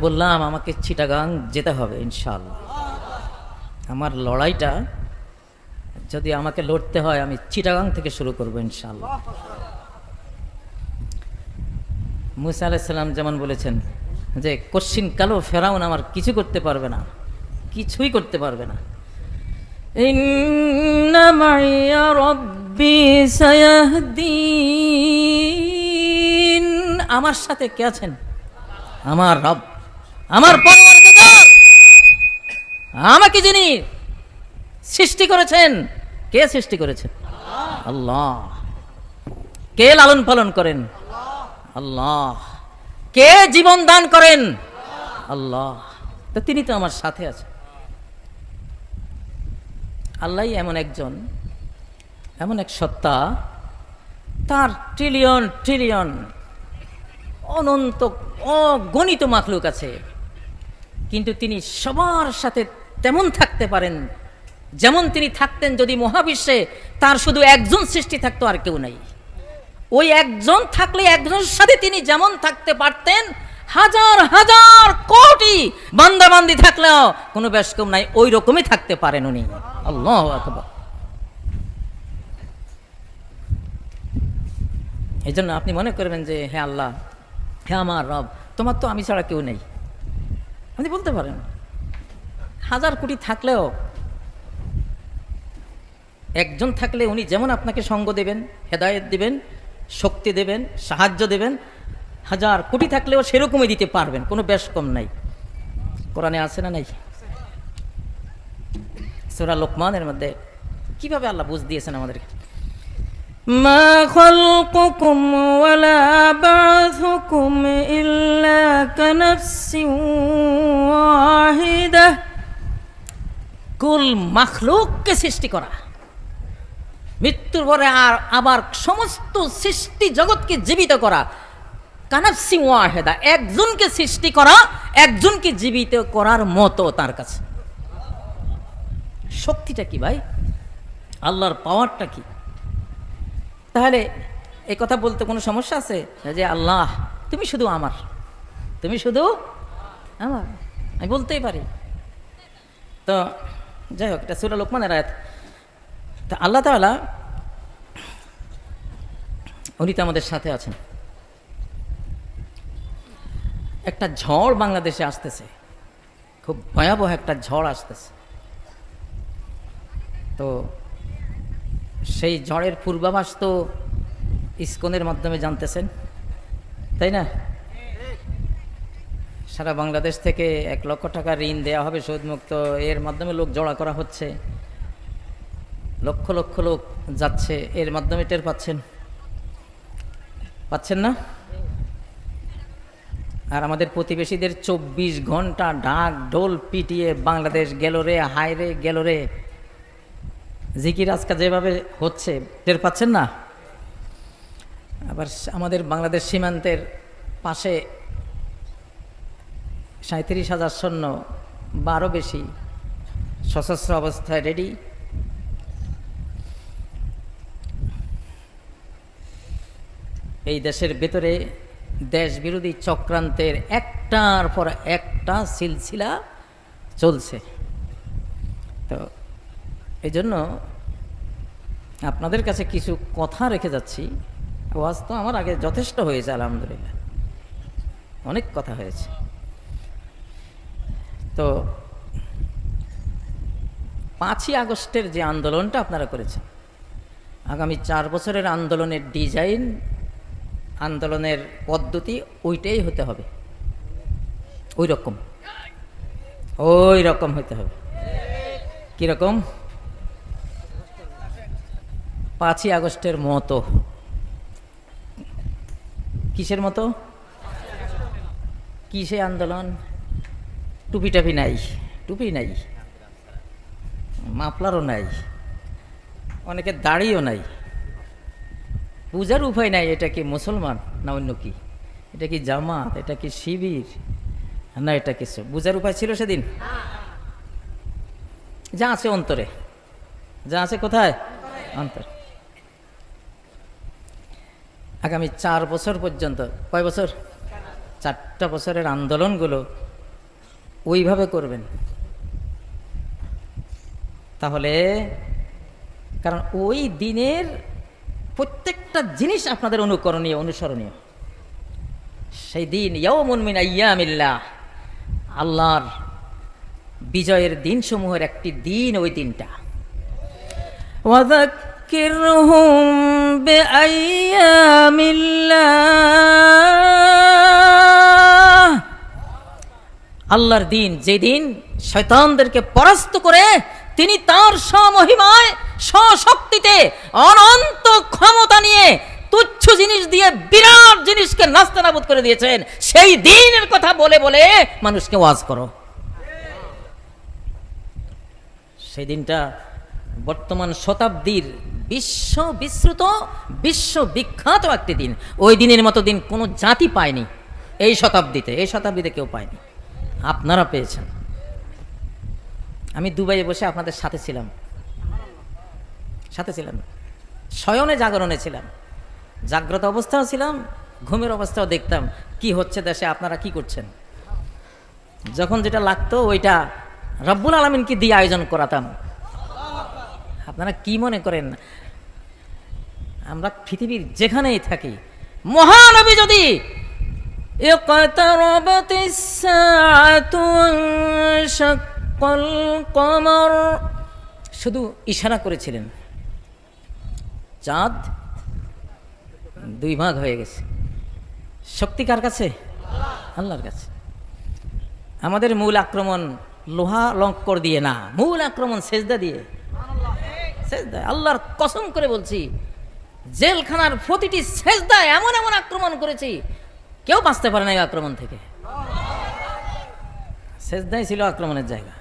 বললাম আমাকে চিটাগাং যেতে হবে ইনশাআল্লাহ। আমার লড়াইটা যদি আমাকে লড়তে হয় আমি চিটাগাং থেকে শুরু করব ইনশাআল্লাহ। মুসা আলাইহিস সালাম যেমন বলেছেন যে কশ্চিন কালো ফেরাউন আমার কিছু করতে পারবে না, কিছুই করতে পারবে না। ইন্না মাইয়া রাব্বি সায়াহদিন, আমার সাথে কে আছেন? আমার রব, আমার পরওয়ারদিগার, আমাকে যিনি সৃষ্টি করেছেন। কে সৃষ্টি করেছেন? আল্লাহ। কে লালন পালন করেন? আল্লাহ। কে জীবন দান করেন? আল্লাহ। তো তিনি তো আমার সাথে আছেন। আল্লাহই এমন একজন, এমন এক সত্তা, তার ট্রিলিয়ন ট্রিলিয়ন অনন্ত অগণিত মাখলুক আছে, কিন্তু তিনি সবার সাথে তেমন থাকতে পারেন যেমন তিনি থাকতেন যদি মহাবিশ্বে তার শুধু একজন সৃষ্টি থাকতো, আর কেউ নাই। ওই একজন থাকলে একজনের সাথে তিনি যেমন থাকতে পারতেন, হাজার হাজার কোটি বান্দাবান্দি থাকলেও কোনো বেশ কম নাই, ওই রকমই থাকতে পারেন উনি। আল্লাহু আকবার। এই জন্য আপনি মনে করবেন যে হে আল্লাহ, হে আমার রব, তোমার তো আমি ছাড়া কেউ নেই, আপনি বলতে পারেন। হাজার কোটি থাকলেও একজন থাকলে উনি যেমন আপনাকে সঙ্গ দেবেন, হেদায়েত দিবেন, শক্তি দেবেন, সাহায্য দেবেন, হাজার কোটি থাকলেও সেরকমই দিতে পারবেন, কোনো বেশ কম নাই। কোরআনে আছে না নাই? সূরা লোকমানের মধ্যে কিভাবে আল্লাহ বুঝ দিয়েছেন আমাদেরকে, মা খালকুকুম ওয়ালা বা'থুকুম ইল্লা কানাফসিন ওয়াহিদা। কুল মাখলুককে সৃষ্টি করা, মৃত্যুর পরে আর আবার সমস্ত সৃষ্টি জগৎকে জীবিত করা, কানাফসিন ওয়াহিদা, একজনকে সৃষ্টি করা একজনকে জীবিত করার মতো তার কাছে। শক্তিটা কি ভাই? আল্লাহর পাওয়ারটা কি? তাহলে এই কথা বলতে কোনো সমস্যা আছে যে আল্লাহ তুমি শুধু আমার, তুমি শুধু আমার, আমি বলতেই পারি। তো যাই হোক, এটা সূরা লোকমানের আয়াত। তা আল্লাহ তাআলা উনি তো আমাদের সাথে আছেন। একটা ঝড় বাংলাদেশে আসতেছে, খুব ভয়াবহ একটা ঝড় আসতেছে। তো সেই ঝড়ের পূর্বাভাস তো ইসকনের মাধ্যমে জানতেছেন, তাই না? সারা বাংলাদেশ থেকে 1 লক্ষ টাকা ঋণ দেওয়া হবে সুদমুক্ত, এর মাধ্যমে লোক জড়া করা হচ্ছে, লক্ষ লক্ষ লোক যাচ্ছে, এর মাধ্যমে টের পাচ্ছেন, পাচ্ছেন না? আর আমাদের প্রতিবেশীদের 24 ঘন্টা ঢাক ঢোল পিটিয়ে বাংলাদেশ গেল রে, হায় রে গেল রে, জিকির আজকা যেভাবে হচ্ছে টের পাচ্ছেন না? আবার আমাদের বাংলাদেশ সীমান্তের পাশে 37,000 সৈন্য, 12 বেশি সশস্ত্র অবস্থায় রেডি। এই দেশের ভেতরে দেশ বিরোধী চক্রান্তের একটার পর একটা সিলসিলা চলছে। তো এই জন্য আপনাদের কাছে কিছু কথা রেখে যাচ্ছি। ওয়াজ তো আমার আগে যথেষ্ট হয়েছে, আলহামদুলিল্লাহ, অনেক কথা হয়েছে। তো 5ই আগস্টের যে আন্দোলনটা আপনারা করেছেন, আগামী 4 বছরের আন্দোলনের ডিজাইন, আন্দোলনের পদ্ধতি ওইটাই হতে হবে, ওই রকম হতে হবে। কীরকম? 5ই আগস্টের মতো। কিসের মতো? কিসে আন্দোলন? টুপি টাপি নাই, টুপি নাই, মাফলারও নাই, অনেকের দাড়িও নাই, পূজার উপায় নাই। এটা কি মুসলমান না অন্য কি? এটা কি জামাত? এটা কি শিবির? না এটা কিছু বুঝার উপায় ছিল সেদিন? যা আছে অন্তরে, যা আছে কোথায়? অন্তরে। আগামী 4 বছর পর্যন্ত, কয় বছর? 4টা বছরের আন্দোলনগুলো ওইভাবে করবেন। তাহলে কারণ ওই দিনের প্রত্যেকটা জিনিস আপনাদের অনুকরণীয়, অনুসরণীয়। সেই দিন ইয়াউমুন মিন আইয়ামিল্লাহ, আল্লাহর বিজয়ের দিনসমূহের একটি দিন ওই দিনটা। ওয়াযাক্কিরহুম বিআইয়ামিল্লাহ, আল্লাহর দিন, যেদিন শয়তানদেরকে পরাস্ত করে তিনি তার স্বমহিমায় স্বশক্তিতে অনন্ত ক্ষমতা নিয়ে তুচ্ছ জিনিস দিয়ে বিরাট জিনিসকে নাস্তানাবুদ করে দিয়েছেন। সেই দিনের কথা বলে বলে মানুষকে ওয়াজ করো। সেই দিনটা বর্তমান শতাব্দীর বিশ্ব বিশ্রুত, বিশ্ববিখ্যাত একটি দিন। ওই দিনের মতো দিন কোনো জাতি পায়নি এই শতাব্দীতে কেউ পায়নি। আপনারা পেয়েছেন। আমি দুবাইয়ে বসে আপনাদের সাথে ছিলাম, শয়নে জাগরণে ছিলাম, জাগ্রত অবস্থাও ছিলাম, ঘুমের অবস্থাও দেখতাম কি হচ্ছে দেশে, আপনারা কি করছেন। যখন যেটা লাগতো ওইটা রব্বুল আলামিনকে দিয়ে আয়োজন করাতাম। আপনারা কি মনে করেন আমরা পৃথিবীর যেখানেই থাকি, মহানবী যদি ইকতারাবাতিস সাআতু ওয়ানশাক্কাল কমর শুধু ইশারা করেছিলেন, চাঁদ দুই ভাগ হয়ে গেছে। শক্তি কার কাছে? আল্লাহর কাছে। আমাদের মূল আক্রমণ লোহা লঙ্কর দিয়ে না, মূল আক্রমণ সেজদা দিয়ে। সেজদা, আল্লাহর কসম করে বলছি, জেলখানার প্রতিটি সেজদায় এমন এমন আক্রমণ করেছি, কেউ বাঁচতে পারে না এই আক্রমণ থেকে। সেজদাই ছিল আক্রমণের জায়গা।